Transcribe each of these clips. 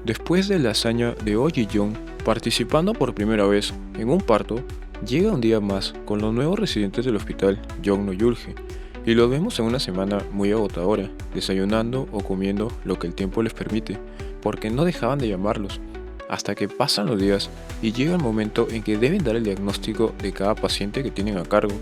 Después de la hazaña de Oh Ji-young participando por primera vez en un parto, llega un día más con los nuevos residentes del hospital Jong No-yulge y los vemos en una semana muy agotadora, desayunando o comiendo lo que el tiempo les permite, porque no dejaban de llamarlos, hasta que pasan los días y llega el momento en que deben dar el diagnóstico de cada paciente que tienen a cargo.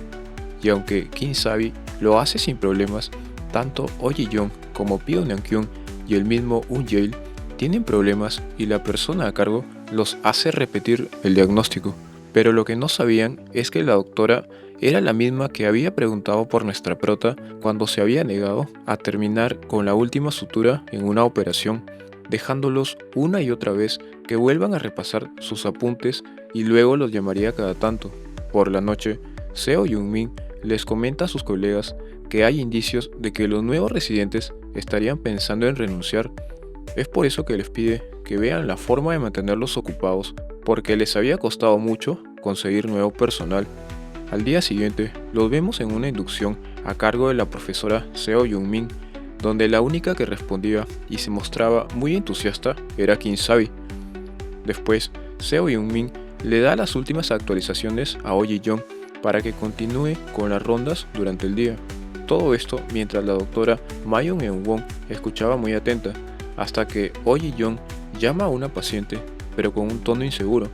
Y aunque Kim Sabi lo hace sin problemas, tanto Oh Ji-young como Pyo Nam-kyun y el mismo Eun Jae tienen problemas y la persona a cargo los hace repetir el diagnóstico. Pero lo que no sabían es que la doctora era la misma que había preguntado por nuestra prota cuando se había negado a terminar con la última sutura en una operación, dejándolos una y otra vez que vuelvan a repasar sus apuntes y luego los llamaría cada tanto. Por la noche, Seo Young-min les comenta a sus colegas que hay indicios de que los nuevos residentes estarían pensando en renunciar. Es por eso que les pide que vean la forma de mantenerlos ocupados, porque les había costado mucho conseguir nuevo personal. Al día siguiente, los vemos en una inducción a cargo de la profesora Seo Young-min, donde la única que respondía y se mostraba muy entusiasta era Kim Sabi. Después, Seo Young-min le da las últimas actualizaciones a Oh Ji-young para que continúe con las rondas durante el día. Todo esto mientras la doctora Mayon Eun-won escuchaba muy atenta, hasta que Oh Ji-young llama a una paciente, pero con un tono inseguro,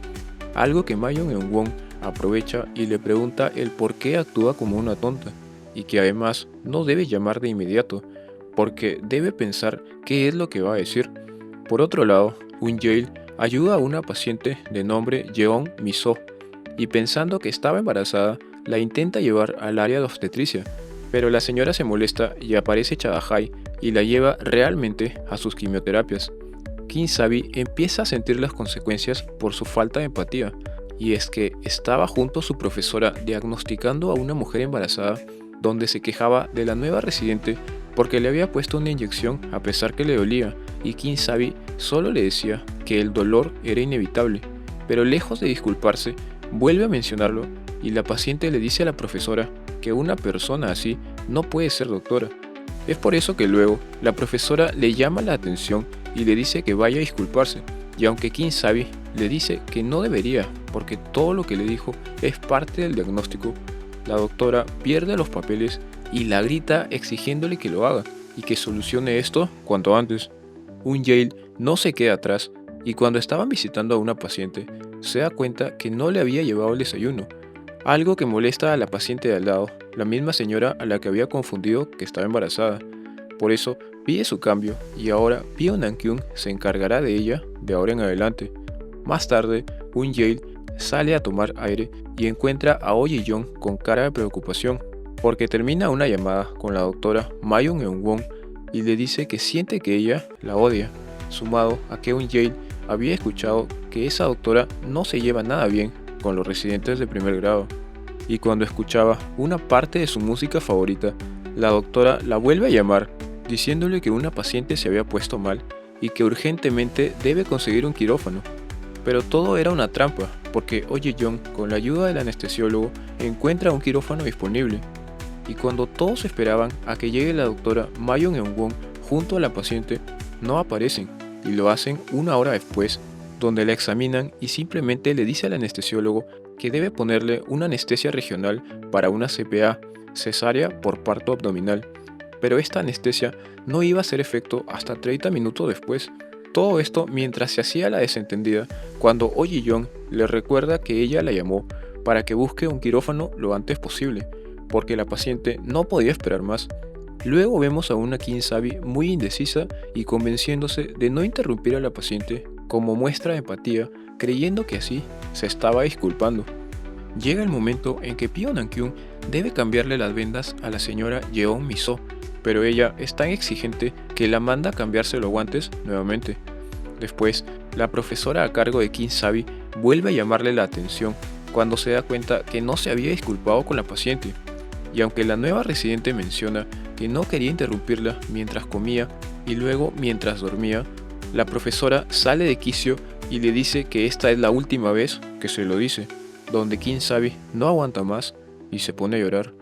algo que Mayon Eun-won aprovecha y le pregunta el por qué actúa como una tonta, y que además no debe llamar de inmediato, porque debe pensar qué es lo que va a decir. Por otro lado, Eun Jae ayuda a una paciente de nombre Jeon Mi-so, y pensando que estaba embarazada, la intenta llevar al área de obstetricia, pero la señora se molesta y aparece Chadahai y la lleva realmente a sus quimioterapias. Kim Sabi empieza a sentir las consecuencias por su falta de empatía, y es que estaba junto a su profesora diagnosticando a una mujer embarazada, donde se quejaba de la nueva residente porque le había puesto una inyección a pesar que le dolía, y Kim Sabi solo le decía que el dolor era inevitable, pero lejos de disculparse, vuelve a mencionarlo y la paciente le dice a la profesora que una persona así no puede ser doctora. Es por eso que luego la profesora le llama la atención y le dice que vaya a disculparse, y aunque Kim Sabi le dice que no debería porque todo lo que le dijo es parte del diagnóstico, la doctora pierde los papeles y la grita exigiéndole que lo haga y que solucione esto cuanto antes. Eun Jae no se queda atrás y cuando estaban visitando a una paciente se da cuenta que no le había llevado el desayuno, algo que molesta a la paciente de al lado, la misma señora a la que había confundido que estaba embarazada. Por eso pide su cambio y ahora Pyo Nam-kyun se encargará de ella de ahora en adelante. Más tarde, Eun Jae sale a tomar aire y encuentra a Oh Ji-young con cara de preocupación, porque termina una llamada con la doctora Mayon Eun-won y le dice que siente que ella la odia, sumado a que Eun Jae había escuchado que esa doctora no se lleva nada bien con los residentes de primer grado, y cuando escuchaba una parte de su música favorita, la doctora la vuelve a llamar diciéndole que una paciente se había puesto mal y que urgentemente debe conseguir un quirófano. Pero todo era una trampa, porque Oh Ji-young, con la ayuda del anestesiólogo, encuentra un quirófano disponible. Y cuando todos esperaban a que llegue la doctora Mayon Eun-won junto a la paciente, no aparecen, y lo hacen una hora después, donde la examinan y simplemente le dice al anestesiólogo que debe ponerle una anestesia regional para una CPA, cesárea por parto abdominal. Pero esta anestesia no iba a hacer efecto hasta 30 minutos después. Todo esto mientras se hacía la desentendida, cuando Oh Ji-young le recuerda que ella la llamó para que busque un quirófano lo antes posible, porque la paciente no podía esperar más. Luego vemos a una Kim Sabi muy indecisa y convenciéndose de no interrumpir a la paciente como muestra de empatía, creyendo que así se estaba disculpando. Llega el momento en que Pyo Nam-kyun debe cambiarle las vendas a la señora Jeon Mi-so, pero ella es tan exigente que la manda a cambiarse los guantes nuevamente. Después, la profesora a cargo de Kim Sabi vuelve a llamarle la atención cuando se da cuenta que no se había disculpado con la paciente, y aunque la nueva residente menciona que no quería interrumpirla mientras comía y luego mientras dormía, la profesora sale de quicio y le dice que esta es la última vez que se lo dice, donde Kim Sabi no aguanta más y se pone a llorar.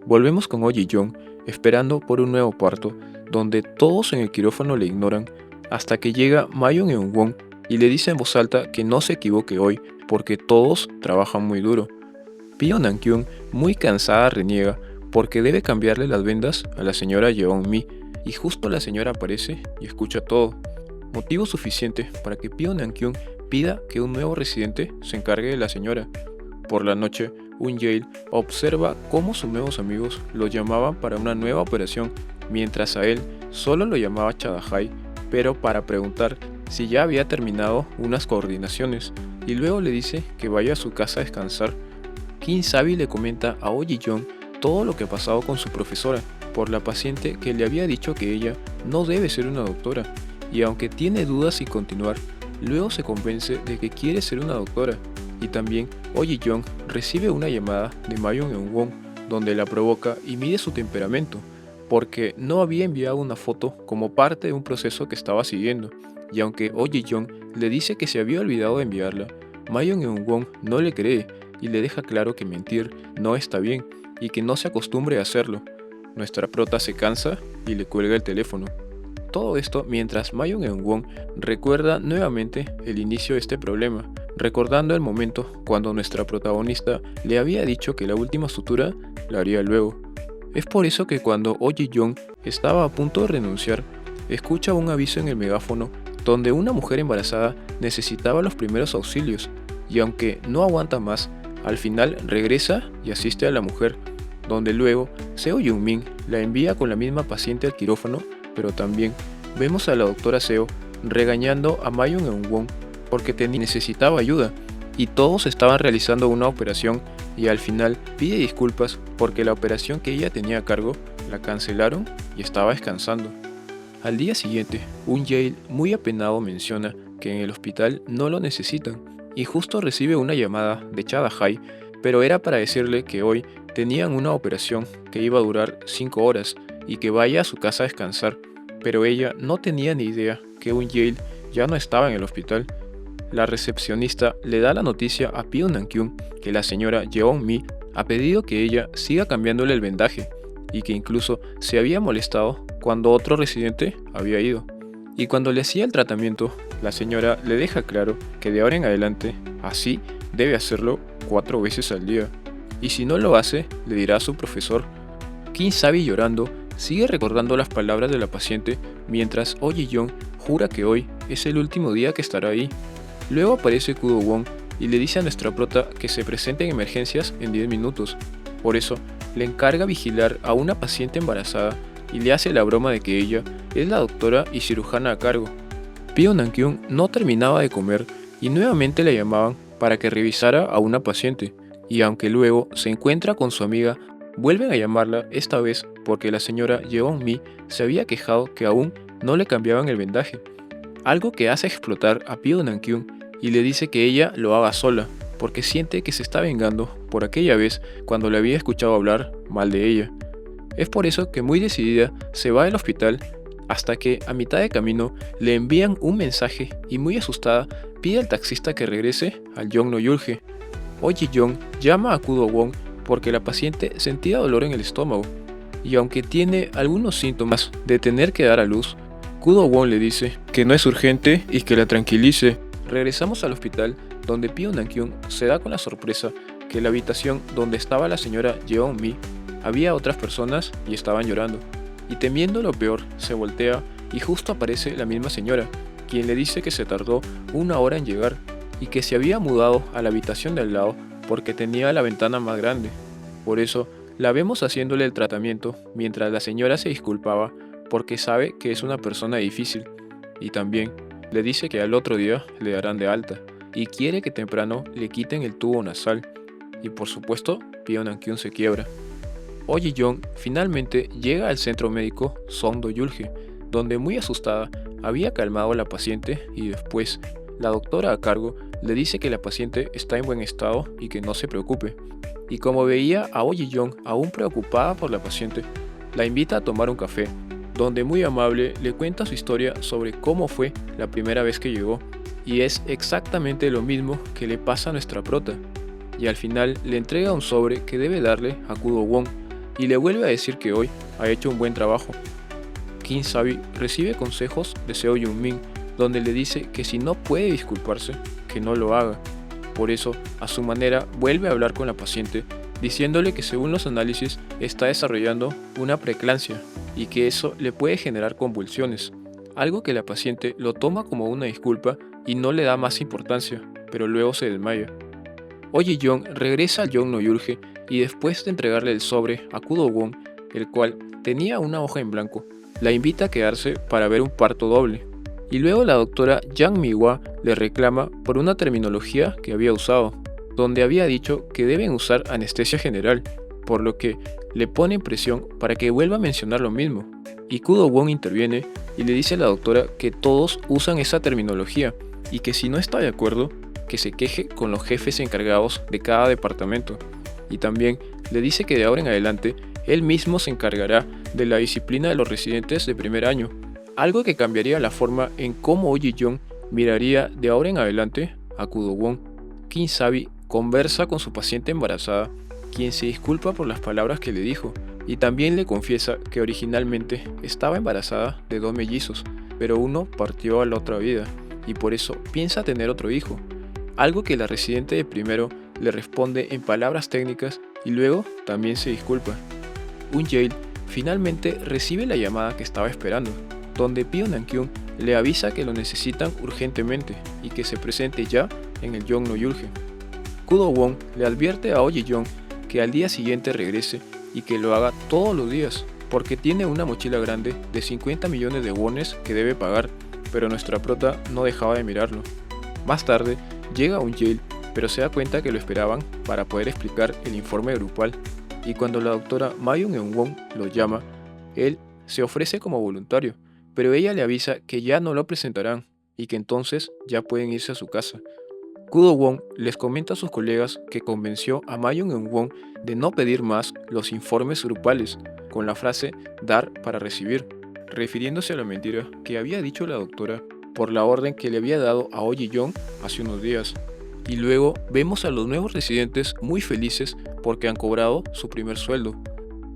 Volvemos con Oh Ji-young esperando por un nuevo parto, donde todos en el quirófano le ignoran, hasta que llega Mayon Eun-won y le dice en voz alta que no se equivoque hoy porque todos trabajan muy duro. Pyo Nam-kyun, muy cansada, reniega porque debe cambiarle las vendas a la señora Yeon-mi y justo la señora aparece y escucha todo. Motivo suficiente para que Pyo Nam-kyun pida que un nuevo residente se encargue de la señora. Por la noche, Un-jae observa cómo sus nuevos amigos lo llamaban para una nueva operación, mientras a él solo lo llamaba Chadahai, pero para preguntar si ya había terminado unas coordinaciones, y luego le dice que vaya a su casa a descansar. Kim Sabi le comenta a Oh Ji-young todo lo que ha pasado con su profesora, por la paciente que le había dicho que ella no debe ser una doctora, y aunque tiene dudas si continuar, luego se convence de que quiere ser una doctora. Y también Oh Ji-young recibe una llamada de Mayon Eun-won donde la provoca y mide su temperamento, porque no había enviado una foto como parte de un proceso que estaba siguiendo, y aunque Oh Ji-young le dice que se había olvidado de enviarla, Mayon Eun-won no le cree y le deja claro que mentir no está bien y que no se acostumbre a hacerlo. Nuestra prota se cansa y le cuelga el teléfono. Todo esto mientras Mayon Eun-won recuerda nuevamente el inicio de este problema, recordando el momento cuando nuestra protagonista le había dicho que la última sutura la haría luego. Es por eso que cuando Oh Ji-young estaba a punto de renunciar, escucha un aviso en el megáfono donde una mujer embarazada necesitaba los primeros auxilios, y aunque no aguanta más, al final regresa y asiste a la mujer, donde luego Seo Yun-min la envía con la misma paciente al quirófano, pero también vemos a la doctora Seo regañando a Mayon Eun-won porque necesitaba ayuda, y todos estaban realizando una operación y al final pide disculpas porque la operación que ella tenía a cargo la cancelaron y estaba descansando. Al día siguiente, Un-jae muy apenado menciona que en el hospital no lo necesitan y justo recibe una llamada de Chadahai, pero era para decirle que hoy tenían una operación que iba a durar 5 horas y que vaya a su casa a descansar, pero ella no tenía ni idea que Un-jae ya no estaba en el hospital. La recepcionista le da la noticia a Pyo Nam-kyun que la señora Yeon-mi ha pedido que ella siga cambiándole el vendaje y que incluso se había molestado cuando otro residente había ido. Y cuando le hacía el tratamiento, la señora le deja claro que de ahora en adelante así debe hacerlo 4 veces al día. Y si no lo hace, le dirá a su profesor. Kim Sabi, llorando, sigue recordando las palabras de la paciente mientras Oh Ji-young jura que hoy es el último día que estará ahí. Luego aparece Kudo-won y le dice a nuestra prota que se presente en emergencias en 10 minutos. Por eso, le encarga vigilar a una paciente embarazada y le hace la broma de que ella es la doctora y cirujana a cargo. Pyo Nam-kyun no terminaba de comer y nuevamente la llamaban para que revisara a una paciente, y aunque luego se encuentra con su amiga, vuelven a llamarla esta vez porque la señora Yeon-mi se había quejado que aún no le cambiaban el vendaje, algo que hace explotar a Pyo Nam-kyun y le dice que ella lo haga sola, porque siente que se está vengando por aquella vez cuando le había escuchado hablar mal de ella. Es por eso que muy decidida se va del hospital hasta que a mitad de camino le envían un mensaje y muy asustada pide al taxista que regrese al Yongno-yulge. Oh Ji-young llama a Kudo-won porque la paciente sentía dolor en el estómago y aunque tiene algunos síntomas de tener que dar a luz, Kudo-won le dice que no es urgente y que la tranquilice. Regresamos al hospital donde Pyo Nam-kyun se da con la sorpresa que en la habitación donde estaba la señora Yeon-mi había otras personas y estaban llorando, y temiendo lo peor se voltea y justo aparece la misma señora, quien le dice que se tardó 1 hora en llegar y que se había mudado a la habitación de al lado porque tenía la ventana más grande. Por eso la vemos haciéndole el tratamiento mientras la señora se disculpaba porque sabe que es una persona difícil, y también le dice que al otro día le darán de alta y quiere que temprano le quiten el tubo nasal, y por supuesto Pyo Nam-kyun se quiebra. Oh Ji-young finalmente llega al centro médico Songdo-yulge, donde muy asustada había calmado a la paciente y después la doctora a cargo le dice que la paciente está en buen estado y que no se preocupe. Y como veía a Oh Ji-young aún preocupada por la paciente, la invita a tomar un café, donde muy amable le cuenta su historia sobre cómo fue la primera vez que llegó, y es exactamente lo mismo que le pasa a nuestra prota. Y al final le entrega un sobre que debe darle a Kudo-won y le vuelve a decir que hoy ha hecho un buen trabajo. Kim Sabi recibe consejos de Seo Yun-min, donde le dice que si no puede disculparse, que no lo haga. Por eso, a su manera, vuelve a hablar con la paciente, diciéndole que según los análisis está desarrollando una preeclampsia y que eso le puede generar convulsiones, algo que la paciente lo toma como una disculpa y no le da más importancia, pero luego se desmaya. Oh Ji-young regresa a Jong-no-yulge y después de entregarle el sobre a Kudo-won, el cual tenía una hoja en blanco, la invita a quedarse para ver un parto doble. Y luego la doctora Yang Mi-hwa le reclama por una terminología que había usado, donde había dicho que deben usar anestesia general, por lo que le pone presión para que vuelva a mencionar lo mismo. Y Kudo-won interviene y le dice a la doctora que todos usan esa terminología y que si no está de acuerdo, que se queje con los jefes encargados de cada departamento. Y también le dice que de ahora en adelante él mismo se encargará de la disciplina de los residentes de primer año, algo que cambiaría la forma en cómo Oh Ji-young miraría de ahora en adelante a Kudo-won. Kim Sabi conversa con su paciente embarazada, quien se disculpa por las palabras que le dijo, y también le confiesa que originalmente estaba embarazada de 2 mellizos, pero uno partió a la otra vida, y por eso piensa tener otro hijo, algo que la residente de primero le responde en palabras técnicas y luego también se disculpa. Un-jae finalmente recibe la llamada que estaba esperando, donde Pyo Nam-kyun le avisa que lo necesitan urgentemente y que se presente ya en el Jong-no-yulge. Kudo-won le advierte a Oh Ji-young que al día siguiente regrese y que lo haga todos los días, porque tiene una mochila grande de 50 millones de wones que debe pagar, pero nuestra prota no dejaba de mirarlo. Más tarde, llega Un-jae, pero se da cuenta que lo esperaban para poder explicar el informe grupal, y cuando la doctora Mayun-eun-won lo llama, él se ofrece como voluntario, pero ella le avisa que ya no lo presentarán y que entonces ya pueden irse a su casa. Kudo-won les comenta a sus colegas que convenció a Mayun-eun-won de no pedir más los informes grupales, con la frase dar para recibir, refiriéndose a la mentira que había dicho la doctora por la orden que le había dado a Oh Ji-young hace unos días. Y luego vemos a los nuevos residentes muy felices porque han cobrado su primer sueldo,